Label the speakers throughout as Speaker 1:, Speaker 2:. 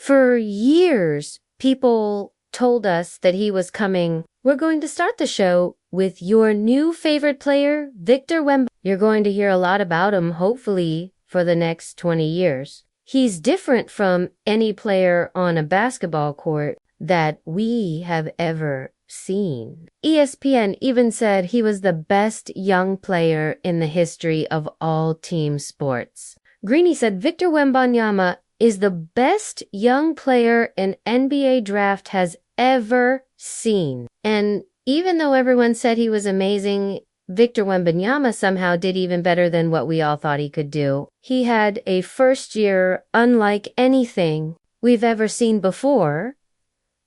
Speaker 1: For years, people told us that he was coming. We're going to start the show with your new favorite player, Victor Wembanyama. You're going to hear a lot about him, hopefully, for the next 20 years. He's different from any player on a basketball court that we have ever seen. ESPN even said he was the best young player in the history of all team sports. Greeny said Victor Wembanyama is the best young player an NBA draft has ever seen. And even though everyone said he was amazing, Victor Wembanyama somehow did even better than what we all thought he could do. He had a first year unlike anything we've ever seen before.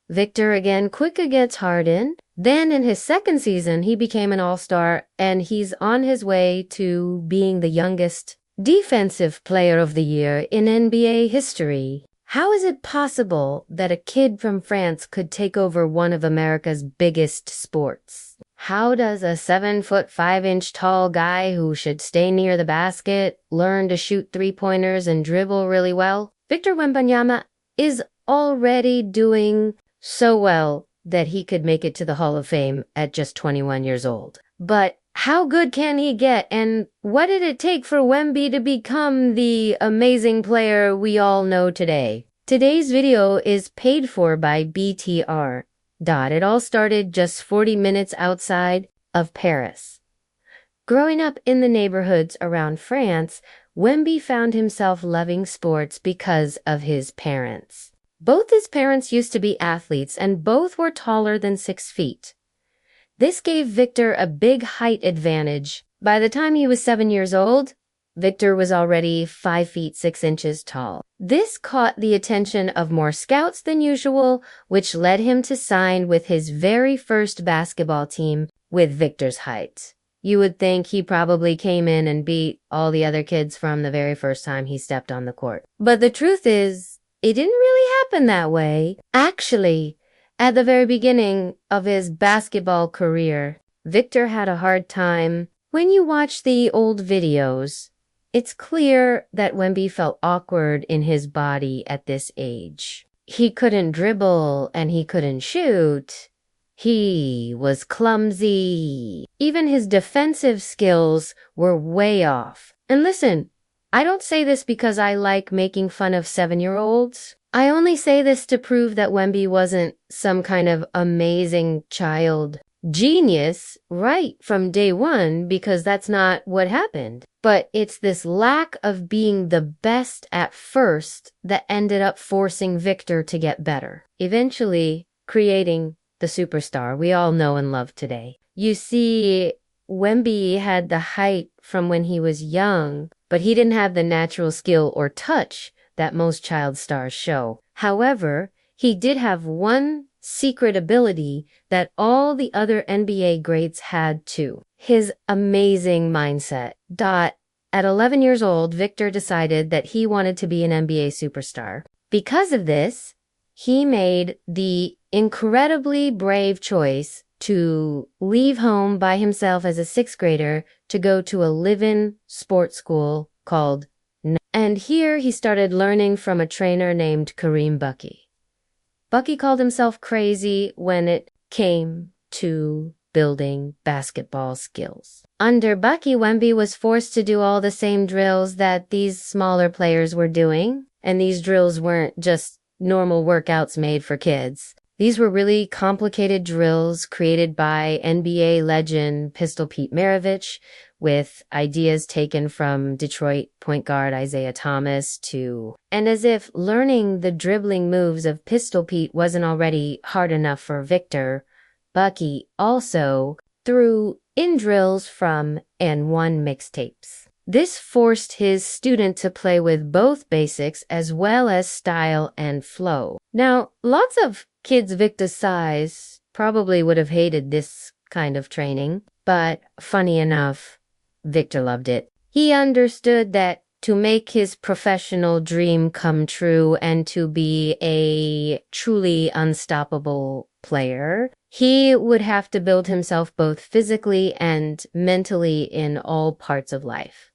Speaker 1: Victor again quick against Harden. Then in his second season, he became an all-star, and he's on his way to being the youngest Defensive Player of the Year in NBA history. How is it possible that a kid from France could take over one of America's biggest sports? How does a 7'5" tall guy who should stay near the basket learn to shoot three-pointers and dribble really well? Victor Wembanyama is already doing so well that he could make it to the Hall of Fame at just 21 years old. But how good can he get, and what did it take for Wemby to become the amazing player we all know today? Today's video is paid for by BTR. It all started just 40 minutes outside of Paris. Growing up in the neighborhoods around France, Wemby found himself loving sports because of his parents. Both his parents used to be athletes, and both were taller than 6 feet. This gave Victor a big height advantage. By the time he was 7 years old, Victor was already 5 feet 6 inches tall. This caught the attention of more scouts than usual, which led him to sign with his very first basketball team with Victor's height. You would think he probably came in and beat all the other kids from the very first time he stepped on the court. But the truth is, it didn't really happen that way. Actually, at the very beginning of his basketball career, Victor had a hard time. When you watch the old videos, it's clear that Wemby felt awkward in his body at this age. He couldn't dribble and he couldn't shoot. He was clumsy. Even his defensive skills were way off. And listen, I don't say this because I like making fun of 7-year-olds. I only say this to prove that Wemby wasn't some kind of amazing child genius right from day one, because that's not what happened. But it's this lack of being the best at first that ended up forcing Victor to get better, eventually creating the superstar we all know and love today. You see, Wemby had the height from when he was young, but he didn't have the natural skill or touch that most child stars show. However, he did have one secret ability that all the other NBA greats had too: his amazing mindset. At 11 years old, Victor decided that he wanted to be an NBA superstar. Because of this, he made the incredibly brave choice to leave home by himself as a 6th grader to go to a live-in sports school called And here he started learning from a trainer named Kareem Bucky. Bucky called himself crazy when it came to building basketball skills. Under Bucky, Wemby was forced to do all the same drills that these smaller players were doing. And these drills weren't just normal workouts made for kids. These were really complicated drills created by NBA legend Pistol Pete Maravich, with ideas taken from Detroit point guard Isaiah Thomas and as if learning the dribbling moves of Pistol Pete wasn't already hard enough for Victor, Bucky also threw in drills from N1 mixtapes. This forced his student to play with both basics as well as style and flow. Now, lots of kids Victor's size probably would have hated this kind of training, but funny enough, Victor loved it. He understood that to make his professional dream come true and to be a truly unstoppable player, he would have to build himself both physically and mentally in all parts of life.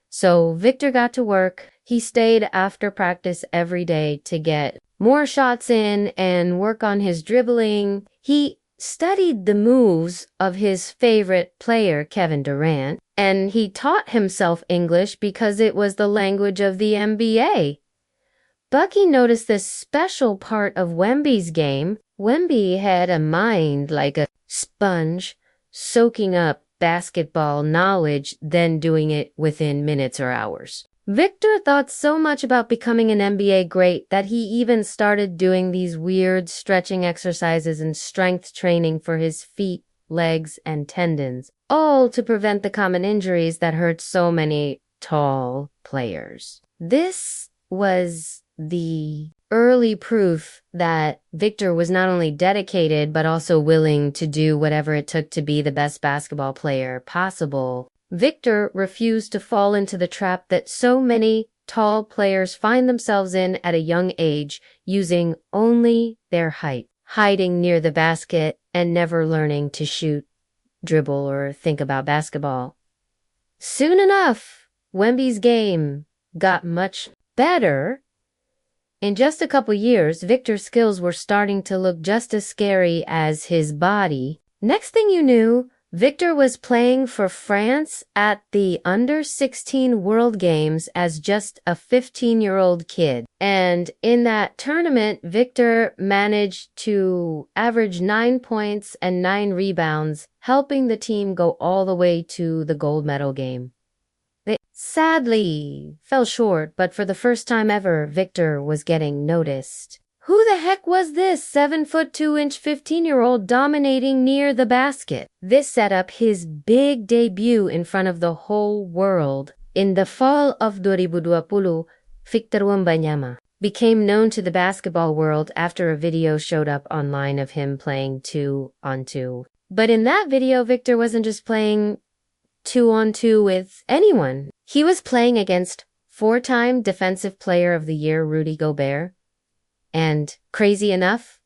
Speaker 1: So Victor got to work. He stayed after practice every day to get more shots in and work on his dribbling. He studied the moves of his favorite player, Kevin Durant, and he taught himself English because it was the language of the NBA. Bucky noticed this special part of Wemby's game. Wemby had a mind like a sponge, soaking up basketball knowledge, then doing it within minutes or hours. Victor thought so much about becoming an NBA great that he even started doing these weird stretching exercises and strength training for his feet, legs, and tendons, all to prevent the common injuries that hurt so many tall players. This was the early proof that Victor was not only dedicated but also willing to do whatever it took to be the best basketball player possible. Victor refused to fall into the trap that so many tall players find themselves in at a young age, using only their height, hiding near the basket, and never learning to shoot, dribble, or think about basketball. Soon enough, Wemby's game got much better. In just a couple years, Victor's skills were starting to look just as scary as his body. Next thing you knew, Victor was playing for France at the Under-16 World Games as just a 15-year-old kid. And in that tournament, Victor managed to average 9 points and 9 rebounds, helping the team go all the way to the gold medal game. They sadly fell short, but for the first time ever, Victor was getting noticed. Who the heck was this 7'2" 15-year-old dominating near the basket? This set up his big debut in front of the whole world. In the fall of 2020, Victor Wembanyama became known to the basketball world after a video showed up online of him playing 2-on-2. But in that video, Victor wasn't just playing 2-on-2 with anyone. He was playing against 4-time Defensive Player of the Year Rudy Gobert. And crazy enough,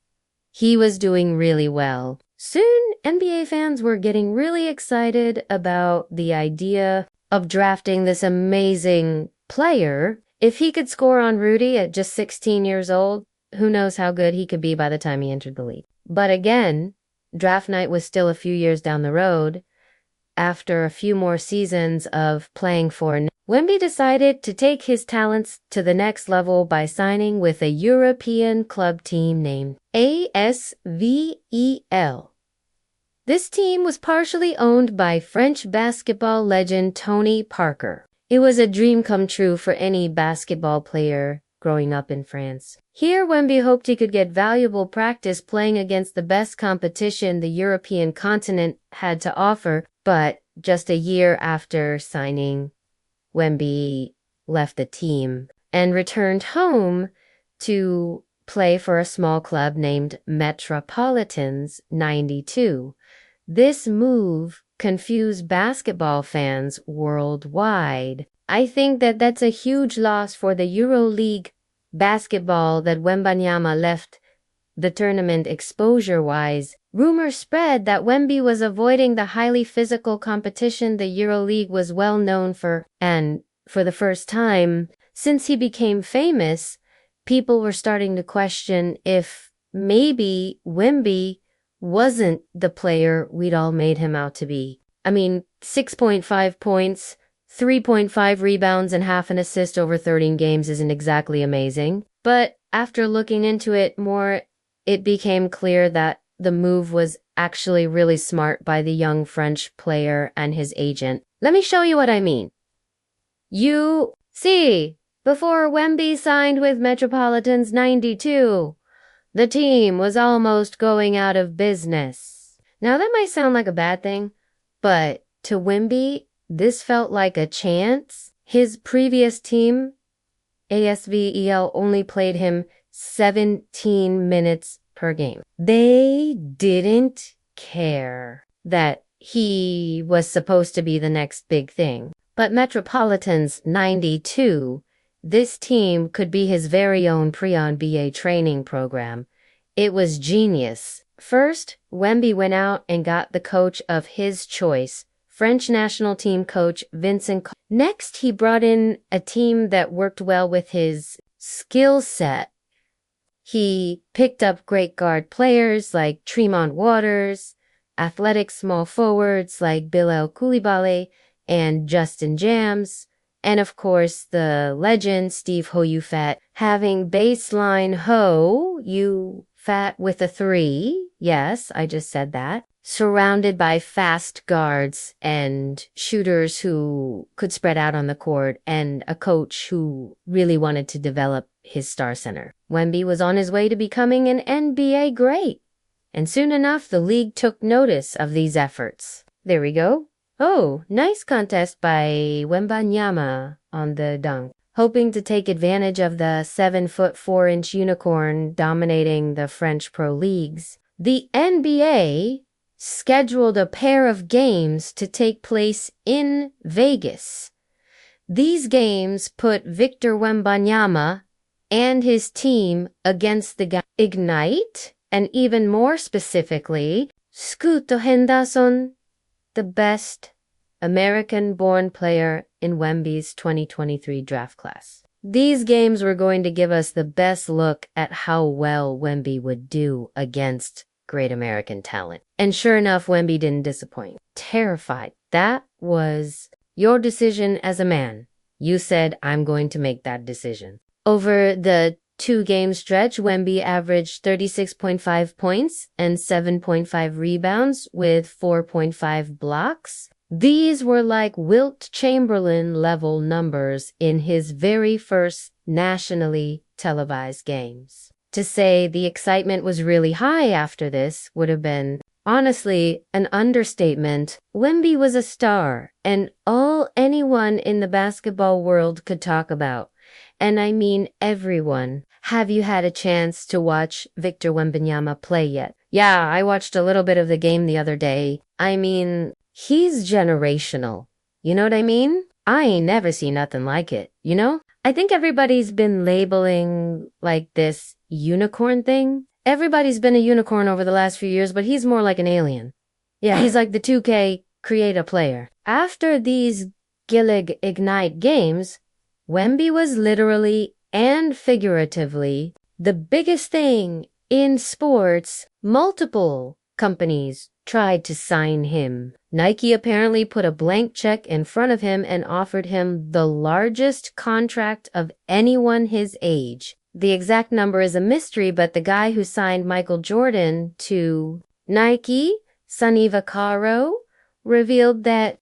Speaker 1: he was doing really well. Soon, NBA fans were getting really excited about the idea of drafting this amazing player. If he could score on Rudy at just 16 years old, who knows how good he could be by the time he entered the league. But again, draft night was still a few years down the road. After a few more seasons of playing for Wemby decided to take his talents to the next level by signing with a European club team named ASVEL. This team was partially owned by French basketball legend Tony Parker. It was a dream come true for any basketball player growing up in France. Here, Wemby hoped he could get valuable practice playing against the best competition the European continent had to offer, but just a year after signing, Wemby left the team and returned home to play for a small club named Metropolitans 92. This move confused basketball fans worldwide. I think that that's a huge loss for the EuroLeague basketball that Wembanyama left the tournament exposure-wise. Rumors spread that Wemby was avoiding the highly physical competition the EuroLeague was well known for, and for the first time since he became famous, people were starting to question if maybe Wemby wasn't the player we'd all made him out to be. I mean, 6.5 points, 3.5 rebounds, and half an assist over 13 games isn't exactly amazing. But after looking into it more, it became clear that the move was actually really smart by the young French player and his agent. Let me show you what I mean. You see, before Wemby signed with Metropolitans 92, the team was almost going out of business. Now that might sound like a bad thing, but to Wemby, this felt like a chance. His previous team, ASVEL, only played him 17 minutes per game. They didn't care that he was supposed to be the next big thing. But Metropolitans 92, this team could be his very own pre-NBA training program. It was genius. First, Wemby went out and got the coach of his choice French national team coach Vincent. Next, he brought in a team that worked well with his skill set. He picked up great guard players like Tremont Waters, athletic small forwards like Bilal Koulibaly and Justin Jams, and of course the legend Steve Ho You Fat, having baseline Ho You Fat with a 3. Yes, I just said that. Surrounded by fast guards and shooters who could spread out on the court, and a coach who really wanted to develop his star center. Wemby was on his way to becoming an NBA great, and soon enough the league took notice of these efforts. There we go. Oh, nice contest by Wembanyama on the dunk, hoping to take advantage of the 7'4" unicorn dominating the French pro leagues. The NBA scheduled a pair of games to take place in Vegas. These games put Victor Wembanyama and his team against the Ignite, and even more specifically, Scoot Henderson, the best American-born player in Wemby's 2023 draft class. These games were going to give us the best look at how well Wemby would do against great American talent. And sure enough, Wemby didn't disappoint. Terrified. That was your decision as a man. You said, I'm going to make that decision. Over the 2-game stretch, Wemby averaged 36.5 points and 7.5 rebounds with 4.5 blocks. These were like Wilt Chamberlain level numbers in his very first nationally televised games. To say the excitement was really high after this would have been, honestly, an understatement. Wemby was a star, and all anyone in the basketball world could talk about. And I mean everyone. Have you had a chance to watch Victor Wembanyama play yet? Yeah, I watched a little bit of the game the other day. I mean, he's generational. You know what I mean? I ain't never seen nothing like it, you know? I think everybody's been labeling like this unicorn thing. Everybody's been a unicorn over the last few years, but he's more like an alien. Yeah, he's like the 2K create-a player. After these Gillig Ignite games, Wemby was literally and figuratively the biggest thing in sports. Multiple companies tried to sign him. Nike apparently put a blank check in front of him and offered him the largest contract of anyone his age. The exact number is a mystery, but the guy who signed Michael Jordan to Nike, Sonny Vaccaro, revealed that